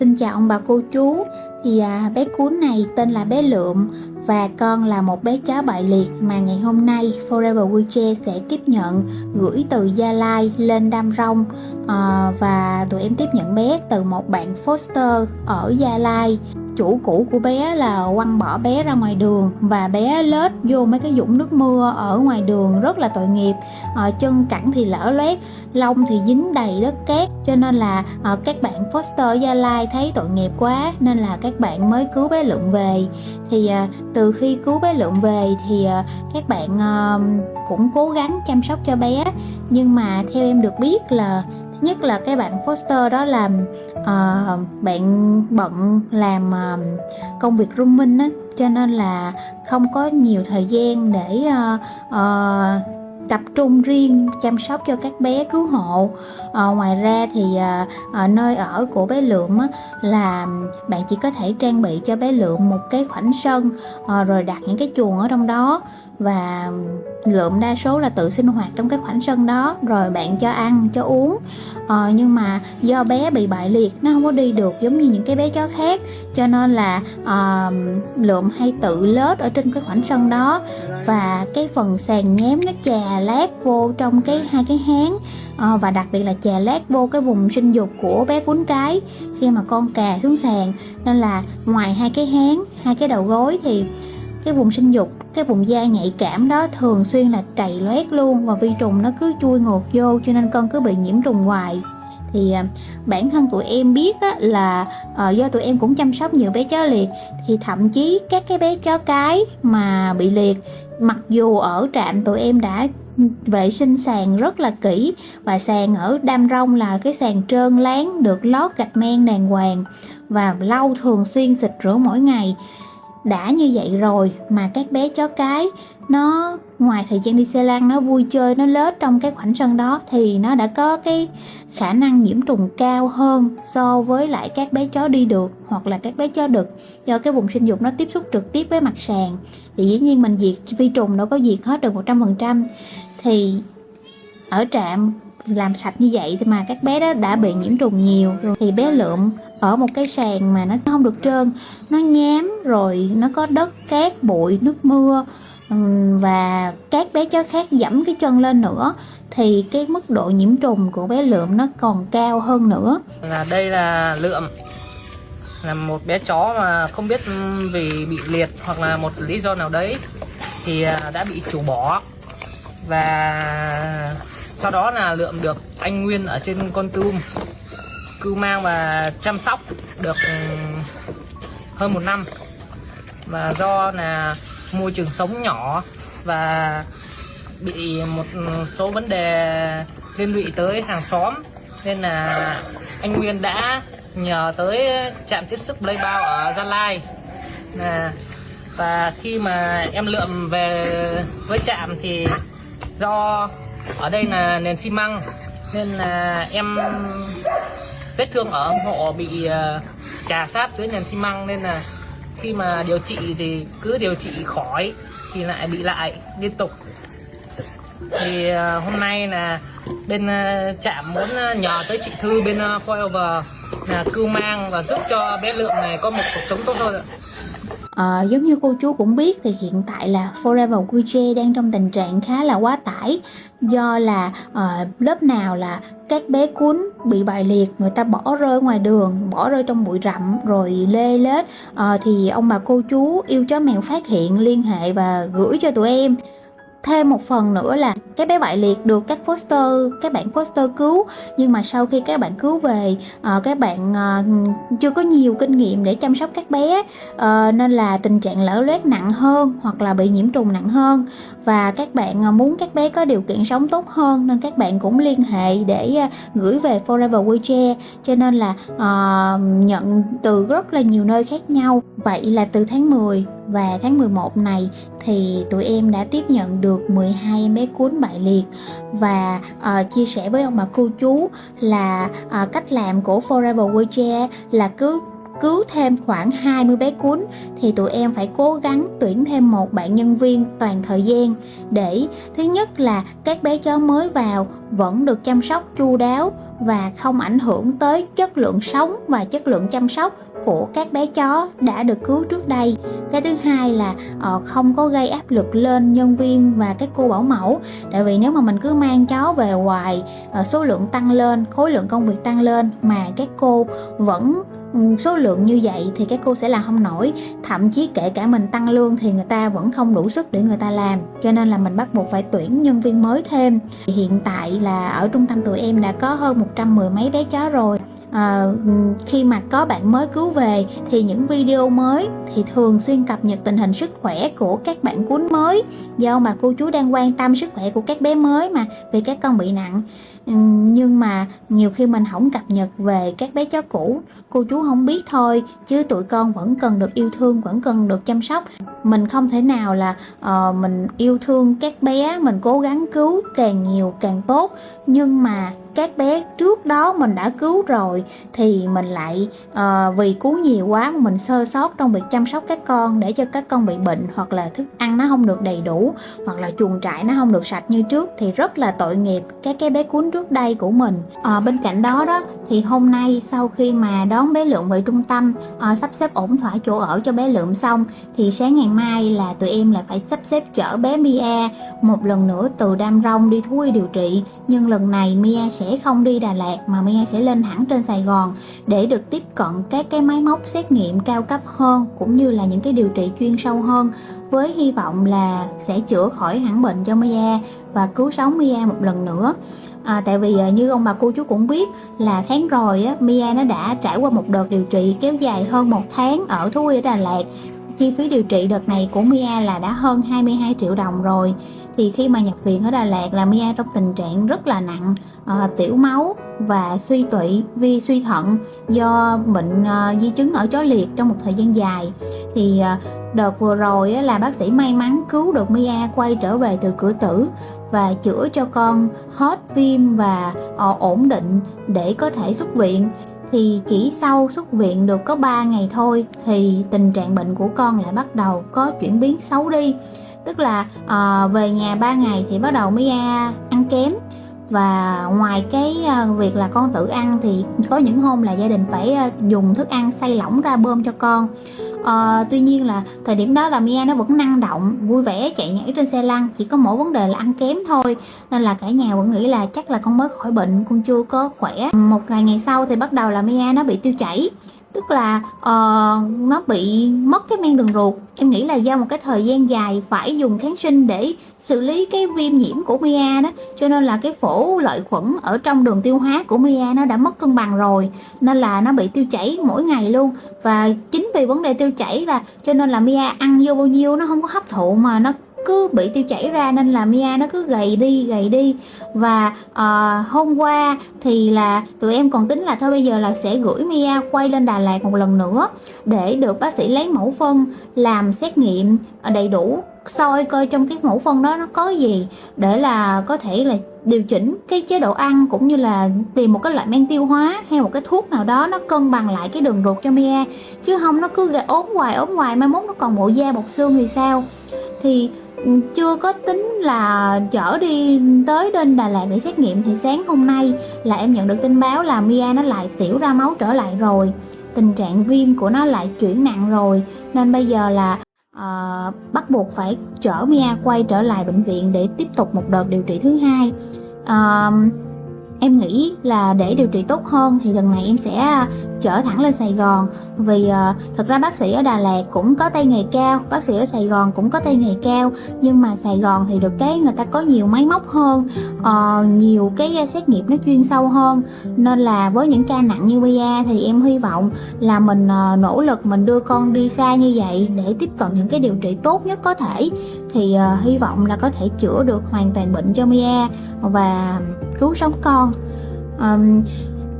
Xin chào ông bà cô chú. Bé cún này tên là bé Lượm và con là một bé chó bại liệt mà ngày hôm nay Forever Wheelchair sẽ tiếp nhận gửi từ Gia Lai lên Đam Rông. Và tụi em tiếp nhận bé từ một bạn foster ở Gia Lai. Chủ cũ của bé là quăng bỏ bé ra ngoài đường và bé lết vô mấy cái vũng nước mưa ở ngoài đường, rất là tội nghiệp. Chân cẳng thì lở loét, lông thì dính đầy đất cát, cho nên là các bạn foster ở Gia Lai thấy tội nghiệp quá nên là các bạn mới cứu bé Lượm về. Từ khi cứu bé Lượm về thì các bạn cũng cố gắng chăm sóc cho bé, nhưng mà theo em được biết là thứ nhất là cái bạn foster đó làm bạn bận làm công việc rooming á, cho nên là không có nhiều thời gian để tập trung riêng chăm sóc cho các bé cứu hộ. Ngoài ra thì nơi ở của bé Lượm á, là bạn chỉ có thể trang bị cho bé Lượm một cái khoảnh sân, rồi đặt những cái chuồng ở trong đó, và Lượm đa số là tự sinh hoạt trong cái khoảnh sân đó, rồi bạn cho ăn cho uống. Nhưng mà do bé bị bại liệt, nó không có đi được giống như những cái bé chó khác, cho nên là Lượm hay tự lết ở trên cái khoảnh sân đó, và cái phần sàn nhém nó chà lát vô trong hai cái háng, và đặc biệt là chà lát vô cái vùng sinh dục của bé cún cái khi mà con cà xuống sàn. Nên là ngoài hai cái háng, hai cái đầu gối thì cái vùng sinh dục, cái vùng da nhạy cảm đó thường xuyên là trầy loét luôn, và vi trùng nó cứ chui ngược vô, cho nên con cứ bị nhiễm trùng hoài. Thì bản thân tụi em biết á, là do tụi em cũng chăm sóc nhiều bé chó liệt, thì thậm chí các cái bé chó cái mà bị liệt, mặc dù ở trạm tụi em đã vệ sinh sàn rất là kỹ, và sàn ở Đam Rông là cái sàn trơn láng, được lót gạch men đàng hoàng và lau thường xuyên, xịt rửa mỗi ngày. Đã như vậy rồi mà các bé chó cái nó ngoài thời gian đi xe lăn, nó vui chơi, nó lết trong cái khoảnh sân đó, thì nó đã có cái khả năng nhiễm trùng cao hơn so với lại các bé chó đi được hoặc là các bé chó đực. Do cái vùng sinh dục nó tiếp xúc trực tiếp với mặt sàn, thì dĩ nhiên mình diệt vi trùng đâu có diệt hết được 100%. Thì ở trạm làm sạch như vậy thì mà các bé đó đã bị nhiễm trùng nhiều rồi. Thì bé Lượm ở một cái sàn mà nó không được trơn, nó nhám, rồi nó có đất cát bụi nước mưa, và các bé chó khác dẫm cái chân lên nữa, thì cái mức độ nhiễm trùng của bé Lượm nó còn cao hơn nữa. Đây là Lượm, là một bé chó mà không biết vì bị liệt hoặc là một lý do nào đấy thì đã bị chủ bỏ, và sau đó là Lượm được anh Nguyên ở trên Kon Tum cưu mang và chăm sóc được hơn 1 năm. Và do là môi trường sống nhỏ và bị một số vấn đề liên lụy tới hàng xóm, nên là anh Nguyên đã nhờ tới trạm tiếp sức Playbound ở Gia Lai. Và khi mà em Lượm về với trạm thì do ở đây là nền xi măng, nên là em vết thương ở âm hộ bị chà sát dưới nền xi măng, nên là khi mà điều trị thì cứ điều trị khỏi thì lại bị lại liên tục. Thì hôm nay là bên trạm muốn nhờ tới chị Thư bên Forever là cưu mang và giúp cho bé Lượm này có một cuộc sống tốt hơn ạ. Giống như cô chú cũng biết thì hiện tại là Forever Wheelchair đang trong tình trạng khá là quá tải, do là lớp nào là các bé cún bị bại liệt, người ta bỏ rơi ngoài đường, bỏ rơi trong bụi rậm rồi lê lết, thì ông bà cô chú yêu chó mèo phát hiện, liên hệ và gửi cho tụi em. Thêm một phần nữa là các bé bại liệt được các bạn foster cứu, nhưng mà sau khi các bạn cứu về, các bạn chưa có nhiều kinh nghiệm để chăm sóc các bé, nên là tình trạng lở loét nặng hơn hoặc là bị nhiễm trùng nặng hơn, và các bạn muốn các bé có điều kiện sống tốt hơn, nên các bạn cũng liên hệ để gửi về Forever Wheelchair, cho nên là nhận từ rất là nhiều nơi khác nhau. Vậy là từ tháng 10 và tháng 11 này thì tụi em đã tiếp nhận được 12 em bé cún bại liệt, và chia sẻ với ông bà cô chú là cách làm của Forever Wheelchair là cứ cứu thêm khoảng 20 bé cún thì tụi em phải cố gắng tuyển thêm một bạn nhân viên toàn thời gian, để thứ nhất là các bé chó mới vào vẫn được chăm sóc chu đáo, và không ảnh hưởng tới chất lượng sống và chất lượng chăm sóc của các bé chó đã được cứu trước đây. Cái thứ hai là không có gây áp lực lên nhân viên và các cô bảo mẫu, tại vì nếu mà mình cứ mang chó về hoài, số lượng tăng lên, khối lượng công việc tăng lên mà các cô vẫn số lượng như vậy thì các cô sẽ làm không nổi, thậm chí kể cả mình tăng lương thì người ta vẫn không đủ sức để người ta làm, cho nên là mình bắt buộc phải tuyển nhân viên mới thêm. Hiện tại là ở trung tâm tụi em đã có hơn 110 mấy bé chó rồi. Khi mà có bạn mới cứu về thì những video mới thì thường xuyên cập nhật tình hình sức khỏe của các bạn cuốn mới, do mà cô chú đang quan tâm sức khỏe của các bé mới mà, vì các con bị nặng. Nhưng mà nhiều khi mình không cập nhật về các bé chó cũ, cô chú không biết thôi, chứ tụi con vẫn cần được yêu thương, vẫn cần được chăm sóc. Mình không thể nào là mình yêu thương các bé, mình cố gắng cứu càng nhiều càng tốt, nhưng mà các bé trước đó mình đã cứu rồi thì mình lại vì cứu nhiều quá mà mình sơ sót trong việc chăm sóc các con, để cho các con bị bệnh, hoặc là thức ăn nó không được đầy đủ, hoặc là chuồng trại nó không được sạch như trước, thì rất là tội nghiệp các cái bé cuốn trước đây của mình. Bên cạnh đó thì hôm nay sau khi mà đón bé Lượng về trung tâm, sắp xếp ổn thỏa chỗ ở cho bé Lượng xong, thì sáng ngày mai là tụi em lại phải sắp xếp chở bé Mia một lần nữa từ Đam Rông đi thú y điều trị. Nhưng lần này Mia sẽ không đi Đà Lạt mà Mia sẽ lên hẳn trên Sài Gòn để được tiếp cận các cái máy móc xét nghiệm cao cấp hơn, cũng như là những cái điều trị chuyên sâu hơn, với hy vọng là sẽ chữa khỏi hẳn bệnh cho Mia và cứu sống Mia một lần nữa. Tại vì như ông bà cô chú cũng biết là tháng rồi Mia nó đã trải qua một đợt điều trị kéo dài hơn 1 tháng ở thú y ở Đà Lạt. Chi phí điều trị đợt này của Mia là đã hơn 22 triệu đồng rồi. Thì khi mà nhập viện ở Đà Lạt là Mia trong tình trạng rất là nặng, tiểu máu và suy tụy, suy thận do bệnh di chứng ở chó liệt trong một thời gian dài. Thì đợt vừa rồi là bác sĩ may mắn cứu được Mia quay trở về từ cửa tử và chữa cho con hết viêm và ổn định để có thể xuất viện. Thì chỉ sau xuất viện được có 3 ngày thôi thì tình trạng bệnh của con lại bắt đầu có chuyển biến xấu đi. Tức là về nhà 3 ngày thì bắt đầu Mia ăn kém. Và ngoài cái việc là con tự ăn thì có những hôm là gia đình phải dùng thức ăn xay lỏng ra bơm cho con. Tuy nhiên là thời điểm đó là Mia nó vẫn năng động, vui vẻ, chạy nhảy trên xe lăn, chỉ có mỗi vấn đề là ăn kém thôi. Nên là cả nhà vẫn nghĩ là chắc là con mới khỏi bệnh, con chưa có khỏe. Một ngày sau thì bắt đầu là Mia nó bị tiêu chảy. Tức là nó bị mất cái men đường ruột. Em nghĩ là do một cái thời gian dài phải dùng kháng sinh để xử lý cái viêm nhiễm của Mia đó, cho nên là cái phổ lợi khuẩn ở trong đường tiêu hóa của Mia nó đã mất cân bằng rồi, nên là nó bị tiêu chảy mỗi ngày luôn. Và chính vì vấn đề tiêu chảy là cho nên là Mia ăn vô bao nhiêu nó không có hấp thụ mà nó cứ bị tiêu chảy ra, nên là Mia nó cứ gầy đi. Và hôm qua thì là tụi em còn tính là thôi bây giờ là sẽ gửi Mia quay lên Đà Lạt một lần nữa để được bác sĩ lấy mẫu phân, làm xét nghiệm đầy đủ, soi coi trong cái mẫu phân đó nó có gì, để là có thể là điều chỉnh cái chế độ ăn, cũng như là tìm một cái loại men tiêu hóa hay một cái thuốc nào đó nó cân bằng lại cái đường ruột cho Mia. Chứ không nó cứ ốm hoài, mai mốt nó còn bộ da bọc xương thì sao. Thì chưa có tính là chở đi tới đến Đà Lạt để xét nghiệm, thì sáng hôm nay là em nhận được tin báo là Mia nó lại tiểu ra máu trở lại rồi, tình trạng viêm của nó lại chuyển nặng rồi, nên bây giờ là bắt buộc phải chở Mia quay trở lại bệnh viện để tiếp tục một đợt điều trị thứ hai. Em nghĩ là để điều trị tốt hơn thì lần này em sẽ chở thẳng lên Sài Gòn. Vì thật ra bác sĩ ở Đà Lạt cũng có tay nghề cao, bác sĩ ở Sài Gòn cũng có tay nghề cao, nhưng mà Sài Gòn thì được cái người ta có nhiều máy móc hơn, nhiều cái xét nghiệm nó chuyên sâu hơn. Nên là với những ca nặng như Mia thì em hy vọng là mình nỗ lực mình đưa con đi xa như vậy để tiếp cận những cái điều trị tốt nhất có thể. Thì hy vọng là có thể chữa được hoàn toàn bệnh cho Mia và cứu sống con.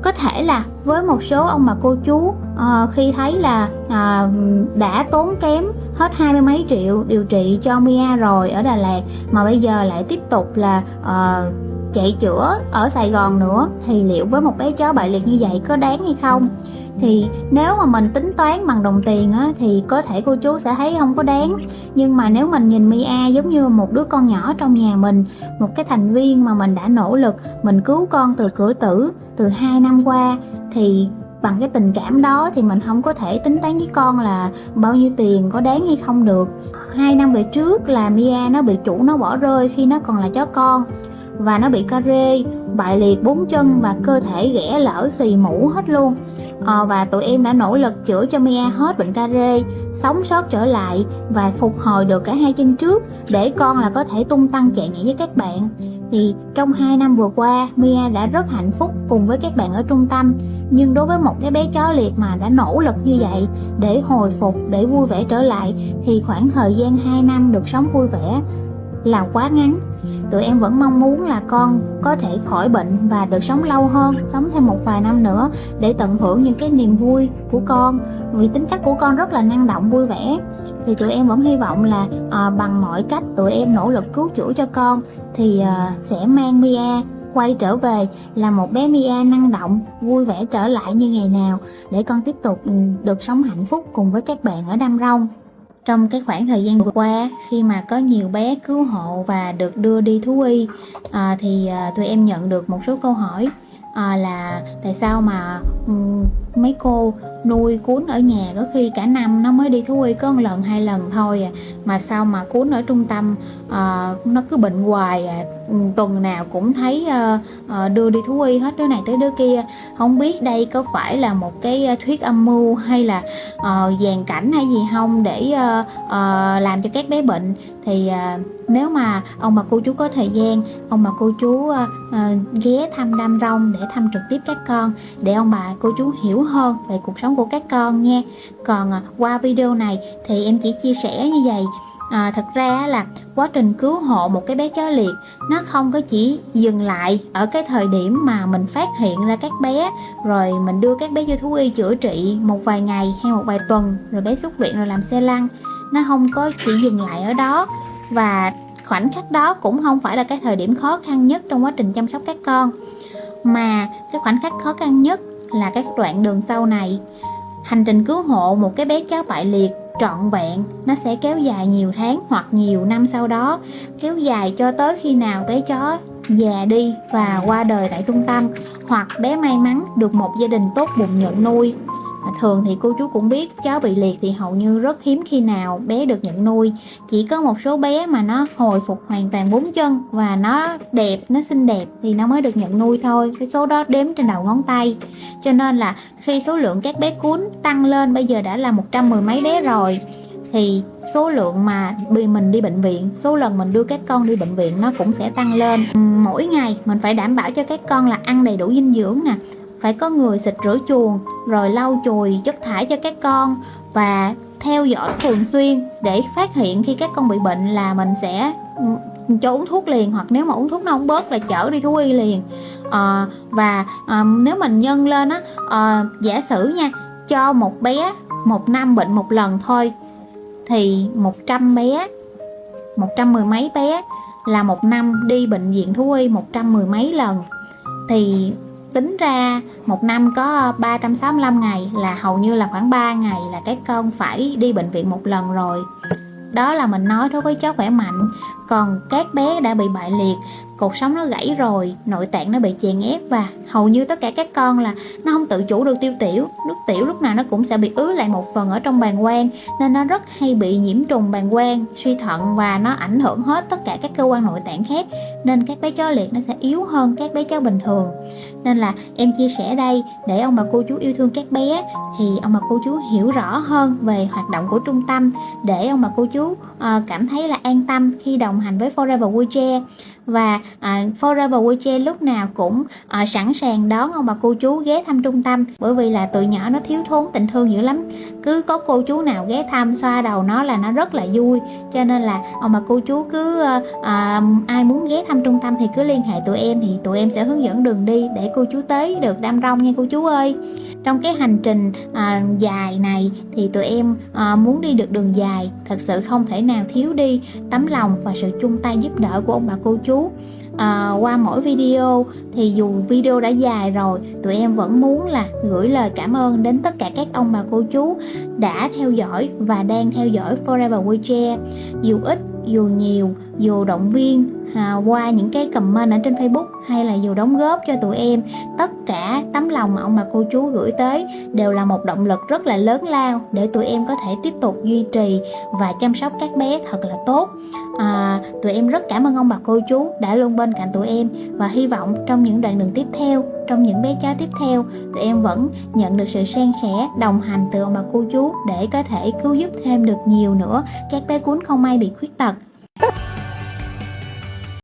Có thể là với một số ông bà cô chú khi thấy là đã tốn kém hết 20 mấy triệu điều trị cho Mia rồi ở Đà Lạt, mà bây giờ lại tiếp tục là chạy chữa ở Sài Gòn nữa, thì liệu với một bé chó bại liệt như vậy có đáng hay không? Thì nếu mà mình tính toán bằng đồng tiền á, thì có thể cô chú sẽ thấy không có đáng. Nhưng mà nếu mình nhìn Mia giống như một đứa con nhỏ trong nhà mình, một cái thành viên mà mình đã nỗ lực, mình cứu con từ cửa tử từ 2 năm qua, thì bằng cái tình cảm đó thì mình không có thể tính toán với con là bao nhiêu tiền có đáng hay không được. 2 năm về trước là Mia nó bị chủ nó bỏ rơi khi nó còn là chó con, và nó bị ca rê, bại liệt 4 chân và cơ thể ghẻ lở xì mũ hết luôn. Và tụi em đã nỗ lực chữa cho Mia hết bệnh ca rê, sống sót trở lại và phục hồi được cả 2 chân trước để con là có thể tung tăng chạy nhảy với các bạn. Thì trong 2 năm vừa qua, Mia đã rất hạnh phúc cùng với các bạn ở trung tâm. Nhưng đối với một cái bé chó liệt mà đã nỗ lực như vậy để hồi phục, để vui vẻ trở lại, thì khoảng thời gian 2 năm được sống vui vẻ là quá ngắn. Tụi em vẫn mong muốn là con có thể khỏi bệnh và được sống lâu hơn, sống thêm một vài năm nữa để tận hưởng những cái niềm vui của con. Vì tính cách của con rất là năng động, vui vẻ. Thì tụi em vẫn hy vọng là bằng mọi cách tụi em nỗ lực cứu chữa cho con, thì sẽ mang Mia quay trở về là một bé Mia năng động, vui vẻ trở lại như ngày nào, để con tiếp tục được sống hạnh phúc cùng với các bạn ở Đam Rông. Trong cái khoảng thời gian vừa qua, khi mà có nhiều bé cứu hộ và được đưa đi thú y, thì tụi em nhận được một số câu hỏi là tại sao mà mấy cô nuôi cún ở nhà có khi cả năm nó mới đi thú y có 1 lần 2 lần thôi mà sao mà cún ở trung tâm nó cứ bệnh hoài tuần nào cũng thấy đưa đi thú y hết, đứa này tới đứa kia. Không biết đây có phải là một cái thuyết âm mưu hay là dàn cảnh hay gì không để làm cho các bé bệnh. Thì nếu mà ông bà cô chú có thời gian, ông bà cô chú ghé thăm Đam Rông để thăm trực tiếp các con, để ông bà cô chú hiểu hơn về cuộc sống của các con nha. Còn qua video này thì em chỉ chia sẻ như vậy. Thật ra là quá trình cứu hộ một cái bé chó liệt nó không có chỉ dừng lại ở cái thời điểm mà mình phát hiện ra các bé rồi mình đưa các bé vô thú y chữa trị một vài ngày hay một vài tuần rồi bé xuất viện rồi làm xe lăn. Nó không có chỉ dừng lại ở đó, và khoảnh khắc đó cũng không phải là cái thời điểm khó khăn nhất trong quá trình chăm sóc các con, mà cái khoảnh khắc khó khăn nhất là cái đoạn đường sau này. Hành trình cứu hộ một cái bé chó bại liệt trọn vẹn nó sẽ kéo dài nhiều tháng hoặc nhiều năm sau đó, kéo dài cho tới khi nào bé chó già đi và qua đời tại trung tâm, hoặc bé may mắn được một gia đình tốt bụng nhận nuôi. Thường thì cô chú cũng biết chó bị liệt thì hầu như rất hiếm khi nào bé được nhận nuôi. Chỉ có một số bé mà nó hồi phục hoàn toàn 4 chân và nó đẹp, nó xinh đẹp thì nó mới được nhận nuôi thôi. Cái số đó đếm trên đầu ngón tay. Cho nên là khi số lượng các bé cún tăng lên, bây giờ đã là 110 mấy bé rồi, thì số lượng mà mình đi bệnh viện, số lần mình đưa các con đi bệnh viện nó cũng sẽ tăng lên. Mỗi ngày mình phải đảm bảo cho các con là ăn đầy đủ dinh dưỡng nè, phải có người xịt rửa chuồng rồi lau chùi chất thải cho các con, và theo dõi thường xuyên để phát hiện khi các con bị bệnh là mình sẽ cho uống thuốc liền, hoặc nếu mà uống thuốc nó không bớt là chở đi thú y liền. Và nếu mình nhân lên giả sử nha, cho một bé 1 năm bệnh 1 lần thôi thì 100 bé, 110 mấy bé là 1 năm đi bệnh viện thú y 110 mấy lần, thì tính ra 1 năm có 365 ngày, là hầu như là khoảng 3 ngày là các con phải đi bệnh viện 1 lần rồi. Đó là mình nói đối với chó khỏe mạnh. Còn các bé đã bị bại liệt, cột sống nó gãy rồi, nội tạng nó bị chèn ép, và hầu như tất cả các con là nó không tự chủ được tiêu tiểu. Nước tiểu lúc nào nó cũng sẽ bị ứ lại một phần ở trong bàng quang, nên nó rất hay bị nhiễm trùng bàng quang, suy thận, và nó ảnh hưởng hết tất cả các cơ quan nội tạng khác. Nên các bé chó liệt nó sẽ yếu hơn các bé chó bình thường. Nên là em chia sẻ đây để ông bà cô chú yêu thương các bé, thì ông bà cô chú hiểu rõ hơn về hoạt động của trung tâm, để ông bà cô chú cảm thấy là an tâm khi đồng hành với Forever Wheelchair. Và Forever Wheelchair lúc nào cũng sẵn sàng đón ông bà cô chú ghé thăm trung tâm, bởi vì là tụi nhỏ nó thiếu thốn tình thương dữ lắm. Cứ có cô chú nào ghé thăm xoa đầu nó là nó rất là vui. Cho nên là ông bà cô chú cứ ai muốn ghé thăm trung tâm thì cứ liên hệ tụi em, thì tụi em sẽ hướng dẫn đường đi để cô chú tới được Đam Rông nha cô chú ơi. Trong cái hành trình dài này thì tụi em muốn đi được đường dài, thật sự không thể nào thiếu đi tấm lòng và sự chung tay giúp đỡ của ông bà cô chú. qua mỗi video thì dù video đã dài rồi, tụi em vẫn muốn là gửi lời cảm ơn đến tất cả các ông bà cô chú đã theo dõi và đang theo dõi Forever WeChat. Dù ít dù nhiều, dù động viên qua những cái comment ở trên Facebook hay là dù đóng góp cho tụi em, tất cả tấm lòng mà ông bà cô chú gửi tới đều là một động lực rất là lớn lao để tụi em có thể tiếp tục duy trì và chăm sóc các bé thật là tốt. Tụi em rất cảm ơn ông bà cô chú đã luôn bên cạnh tụi em, và hy vọng trong những đoạn đường tiếp theo, trong những bé chó tiếp theo, tụi em vẫn nhận được sự san sẻ, đồng hành từ ông bà cô chú để có thể cứu giúp thêm được nhiều nữa các bé cún không may bị khuyết tật.